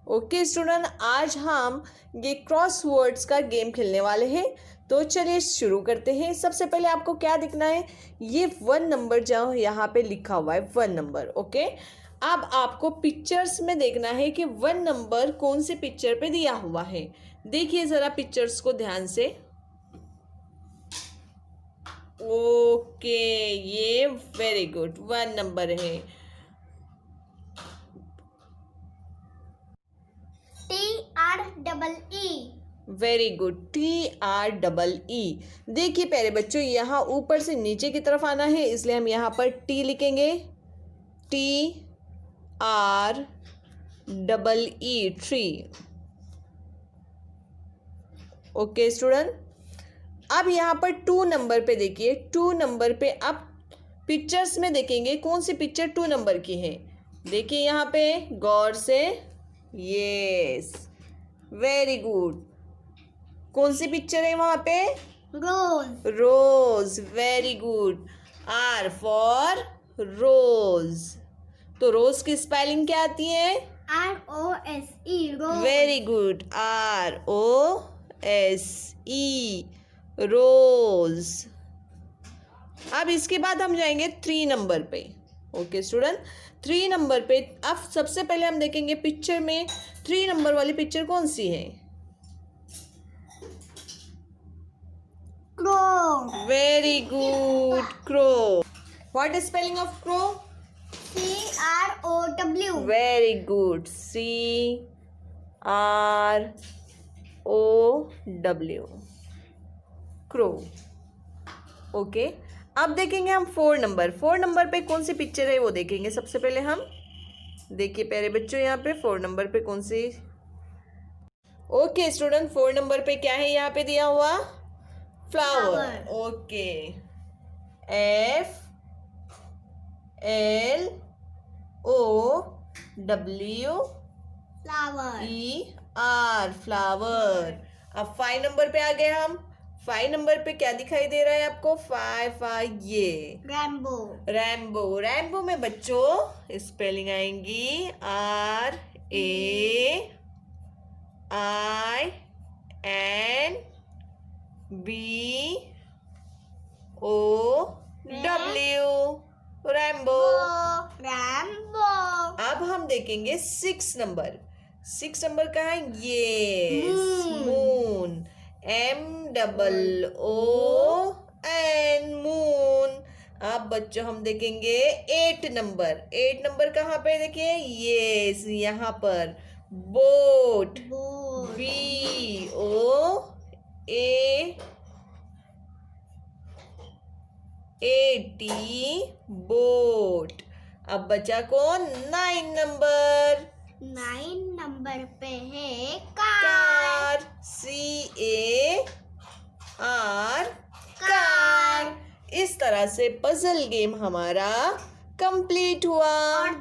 Okay student, आज हम ये क्रॉसवर्ड्स का गेम खेलने वाले हैं। तो चलिए शुरू करते हैं। सबसे पहले आपको क्या दिखना है, ये 1 नंबर जो यहाँ पे लिखा हुआ है 1 नंबर। ओके, अब आपको पिक्चर्स में देखना है कि 1 नंबर कौन से पिक्चर पे दिया हुआ है। देखिए ज़रा पिक्चर्स को ध्यान से। ओके, ये वेरी गुड 1 नंबर है। TREE। Very good, TREE। देखिए प्यारे बच्चों, यहाँ ऊपर से नीचे की तरफ आना है, इसलिए हम यहाँ पर टी लिखेंगे, TREE, ट्री। ओके स्टूडेंट, अब यहाँ पर 2 नंबर पे देखिए। 2 नंबर पे अब पिक्चर्स में देखेंगे कौन सी पिक्चर 2 नंबर की है। देखिए यहाँ पे गौर से, यस वेरी गुड। कौन सी पिक्चर है वहां पे? रोज। रोज, वेरी गुड। R फॉर रोज। तो रोज की स्पेलिंग क्या आती है? ROSE। रोज। वेरी गुड, ROSE, रोज। अब इसके बाद हम जाएंगे 3 नंबर पे। ओके स्टूडेंट, 3 नंबर पे अब सबसे पहले हम देखेंगे पिक्चर में 3 नंबर वाली पिक्चर कौन सी है? Crow। Very good, crow. What is spelling of crow? CROW। Very good, CROW, crow. Okay, अब देखेंगे हम 4 नंबर। 4 नंबर पे कौन सी पिक्चर है वो देखेंगे सबसे पहले हम। देखिए प्यारे बच्चों, यहाँ पे 4 नंबर पे कौन सी। ओके स्टूडेंट, 4 नंबर पे क्या है यहाँ पे दिया हुआ? फ्लावर। Okay, FLOWER, flower. अब 5 नंबर पे आ गए हम। 5 नंबर पे क्या दिखाई दे रहा है आपको? 5 ये रैम्बो। रैम्बो। रैम्बो में बच्चों स्पेलिंग आएंगी RAINBOW, रैम्बो। रैम्बो। अब हम देखेंगे 6 नंबर। 6 नंबर कहाँ है? ये मून, MOON, मून। अब बच्चों हम देखेंगे 8 नंबर। 8 नंबर कहाँ पे? देखिए ये यहाँ पर बोट, BOAT, बोट। अब बचा कौन? 9 नंबर। 9 नंबर पे है कार, कार। इस तरह से पजल गेम हमारा कंप्लीट हुआ। और